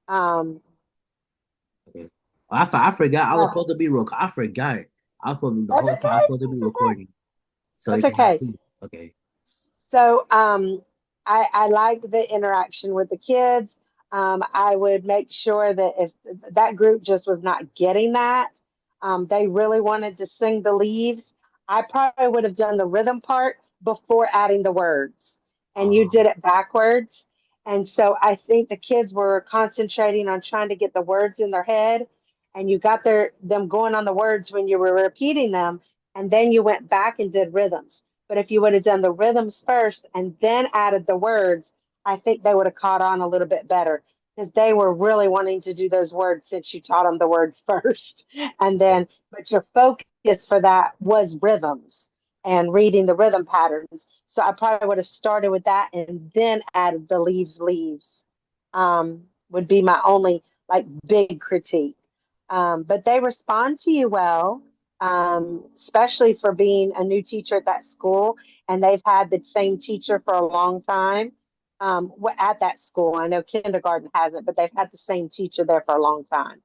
Um, Okay. I forgot I was uh, supposed to be I forgot. I was supposed the that's whole time I was okay. supposed to be That's okay. recording. So That's it came okay. through. Okay. So I like the interaction with the kids. I would make sure that if that group just was not getting that, they really wanted to sing the leaves. I probably would have done the rhythm part before adding the words, and you did Um, it backwards. And so I think the kids were concentrating on trying to get the words in their head, and you got them going on the words when you were repeating them, and then you went back and did rhythms. But if you would have done the rhythms first and then added the words, I think they would have caught on a little bit better because they were really wanting to do those words since you taught them the words first. And okay. then, but your focus for that was rhythms and reading the rhythm patterns. So I probably would have started with that and then added the leaves. Would be my only like big critique. But they respond to you well, especially for being a new teacher at that school, and they've had the same teacher for a long time at that school. I know kindergarten hasn't, but they've had the same teacher there for a long time.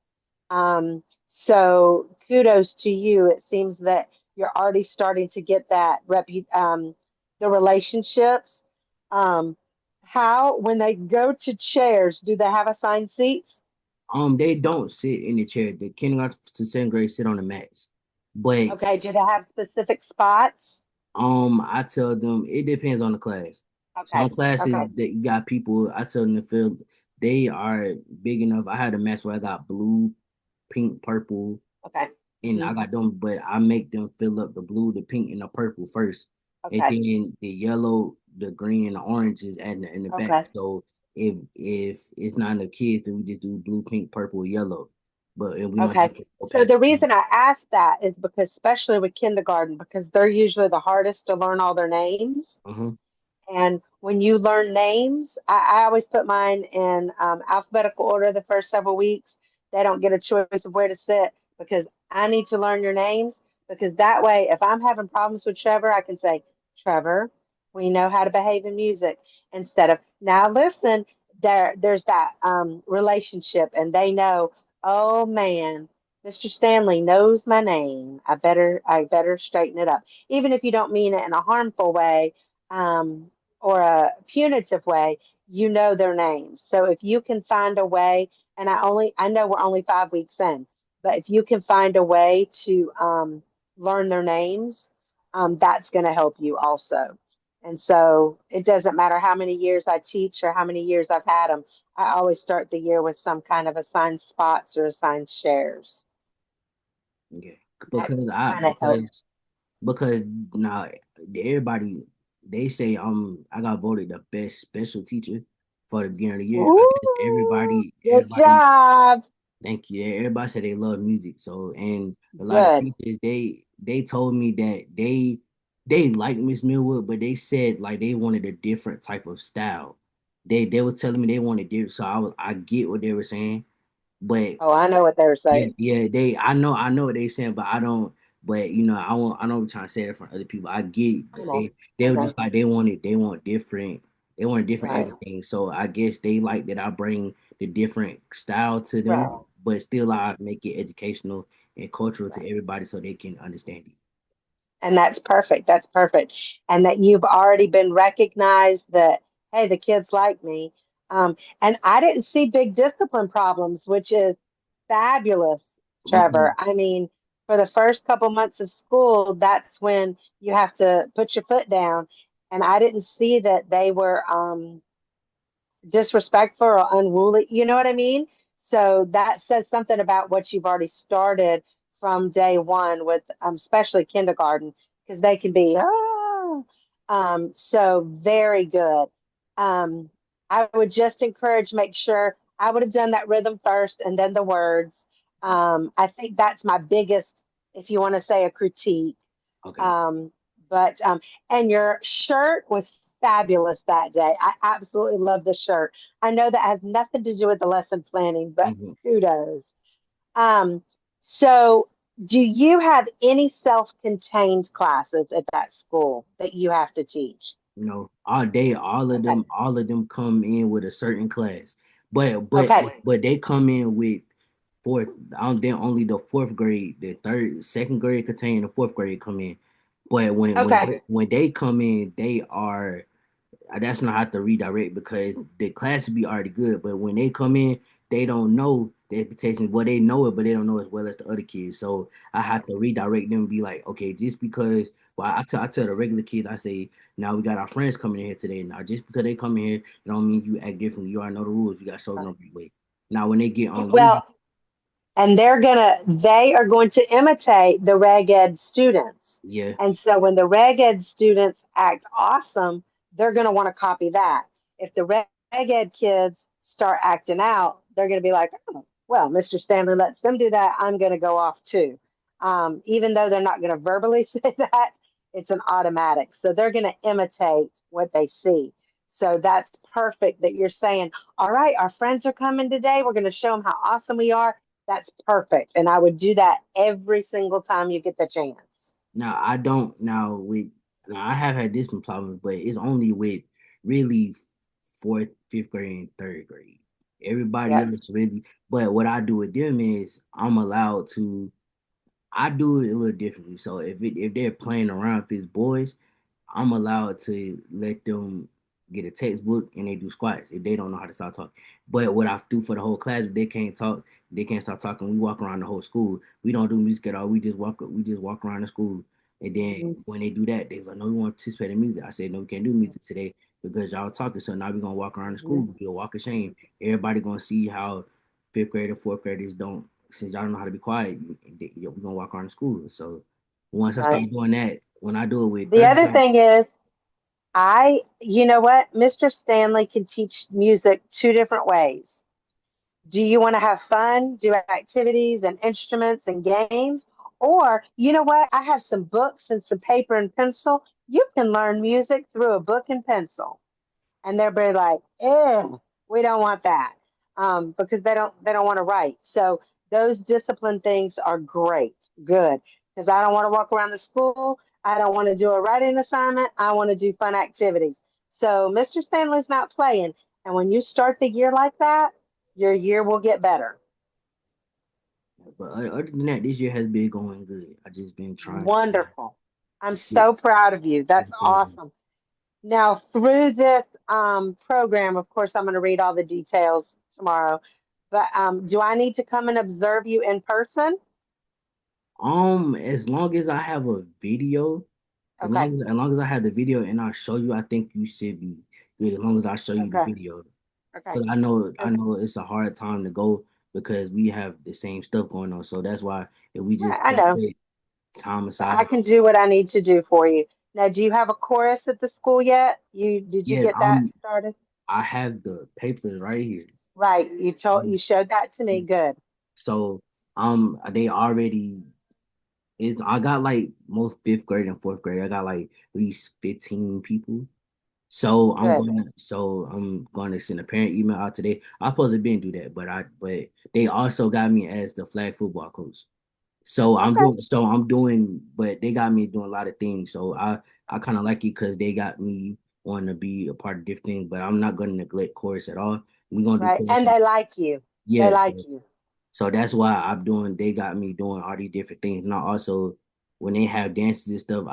So kudos to you. It seems that you're already starting to get the relationships. Um, how, when they go to chairs, do they have assigned seats? They don't sit in the chair. The kindergarten to seventh grade sit on the mats. But Okay, do they have specific spots? I tell them it depends on the class. Some Okay, classes okay, that you got people, I tell them to feel they are big enough. I had a match where I got blue, pink, purple, okay. and Mhm. I got them, but I make them fill up the blue, the pink, and the purple first, and Okay. then the yellow, the green, and the orange is in the back. Okay. So if it's not enough kids, then we just do blue, pink, purple, yellow. But if we don't have Okay. to go So past the the reason I asked that is because, especially with kindergarten, because they're usually the hardest to learn all their names. uh-huh. And when you learn names, I always put mine in alphabetical order the first several weeks. They don't get a choice of where to sit because I need to learn your names. Because that way, if I'm having problems with Trevor, I can say, Trevor, we know how to behave in music instead of now listen, there's that relationship and they know, oh man, Mr. Stanley knows my name. I better straighten it up. Even if you don't mean it in a harmful way, um, or a punitive way, you know their names. So if you can find a way, and I know we're only 5 weeks in, but if you can find a way to learn their names, that's going to help you also. And so it doesn't matter how many years I teach or how many years I've had them. I always start the year with some kind of assigned spots or assigned shares. Okay. That Because I kind of helps. because now everybody they say I got voted the best special teacher for the beginning of the year. I guess Ooh, good everybody job. thank you. Everybody said they love music. So and a lot of Good. teachers they told me that they like Miss Millwood, but they said like they wanted a different type of style. They were telling me they wanted different. So I get what they were saying, but Oh, I know what they were yeah, saying. yeah, I know what they saying, but I don't. But I know I'm trying to say it from other people. I get I that know. they I were know. just like they want different Right. everything. So I guess they like that I bring the different style to them, Right. but still Right. I make it educational and cultural to Right. everybody so they can understand it. And that's perfect. That's perfect. And that you've already been recognized that, hey, the kids like me. And I didn't see big discipline problems, which is fabulous, Because Trevor. I mean, for the first couple months of school, that's when you have to put your foot down. And I didn't see that they were disrespectful or unruly. You know what I mean? So that says something about what you've already started from day one with, especially kindergarten, because they can be, so very good. Um, I would just encourage, make sure I would have done that rhythm first and then the words. I think that's my biggest, if you want to say a critique. okay, Um, but and your shirt was fabulous that day. I absolutely love the shirt. I know that has nothing to do with the lesson planning, but mhm. kudos. Um, so do you have any self-contained classes at that school that you have to teach? All day, Okay. all of them come in with a certain class. But but Okay. but they come in with fourth. Then only the fourth grade, the third, second grade contain the fourth grade come in. But Okay. when they come in, they are that's not have to redirect because the class would be already good. But when they come in, they don't know the expectations. Well, they know it, but they don't know as well as the other kids. So I have to redirect them and be like, okay, just because. Well, I tell the regular kids, I say, now we got our friends coming in here today. Now, just because they come in here, it don't mean you act differently. You already know the rules. You got to show them the right way. Now, when they get on leave, Well, and they are going to imitate the reg ed students. yeah, And so when the reg ed students act awesome, they're going to want to copy that. If the reg ed kids start acting out, they're going to be like, oh, well, Mr. Stanley lets them do that, I'm going to go off too. Even though they're not going to verbally say that, it's an automatic, so they're going to imitate what they see. So that's perfect that you're saying, all right, our friends are coming today, we're going to show them how awesome we are. That's perfect. And I would do that every single time you get the chance. now I don't now I have had different problems, but it's only with really fourth, fifth grade, and third grade. Everybody Yep. else really, but what I do with them is I'm allowed to. I do it a little differently. So if they're playing around, if it's boys, I'm allowed to let them get a textbook and they do squats if they don't know how to start talking. But what I do for the whole class, if they can't talk, they can't start talking. We walk around the whole school. We don't do music at all. We just walk around the school. And then Mhm. when they do that, they like, no, we want to participate in music. I said, no, we can't do music today because y'all talking. So now we're gonna walk around the school, Mhm. do a walk of shame. Everybody gonna see how fifth grade and fourth graders don't since y'all don't know how to be quiet, we're gonna walk around the school. So once I start Right. doing that, when I do it with The third other grade, thing is, you know what? Mr. Stanley can teach music two different ways. Do you want to have fun, do activities and instruments and games? Or, you know what? I have some books and some paper and pencil. You can learn music through a book and pencil. And they'll be like, we don't want that, because they don't want to write. So those discipline things are great, good, because I don't want to walk around the school. I don't want to do a writing assignment. I want to do fun activities. So Mr. Stanley's not playing, and when you start the year like that, your year will get better. but other than that, this year has been going good. I just been trying to Wonderful. I'm get so proud of you. That's everything. awesome. Now, through this program, of course, I'm going to read all the details tomorrow. But do I need to come and observe you in person? As long as I have a video, Okay. as long as I have the video and I show you, I think you should be good. As long as I show you the Okay. video, Okay. because I 'Cause- know it's a hard time to go because we have the same stuff going on. So that's why if we yeah, just I can know. put time But I aside, can do what I need to do for you. Now, do you have a chorus at the school yet? Did you yeah, get that started? I have the papers right here. Right. You showed that to me. Good. So they already it's I got like most fifth grade and fourth grade. I got like at least 15 people. Good. So I'm gonna send a parent email out today. I supposed to been do that, but they also got me as the flag football coach. Okay. So I'm doing but they got me doing a lot of things. So I kind of like it because they got me wanting to be a part of different things, but I'm not gonna neglect chorus at all. We're gonna do Right. chorus. And they like you. They Yeah. like you. So that's why they got me doing all these different things. And I also, when they have dances and stuff,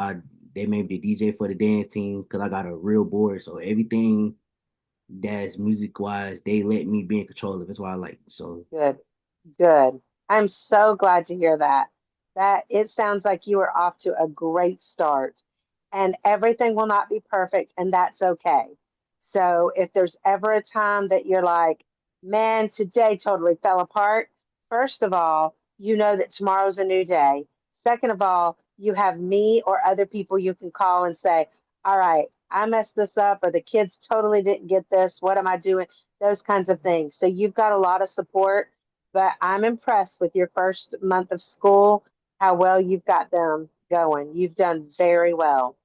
they made me the DJ for the dance team because I got a real board. So everything that's music wise, they let me be in control of it. That's why I like it. So Good. Good. I'm so glad to hear that. That it sounds like you are off to a great start, and everything will not be perfect, and that's okay. So if there's ever a time that you're like, man, today totally fell apart, first of all, you know that tomorrow's a new day. Second of all, you have me or other people you can call and say, all right, I messed this up, or the kids totally didn't get this. What am I doing? Those kinds of things. So you've got a lot of support, but I'm impressed with your first month of school, how well you've got them going. You've done very well.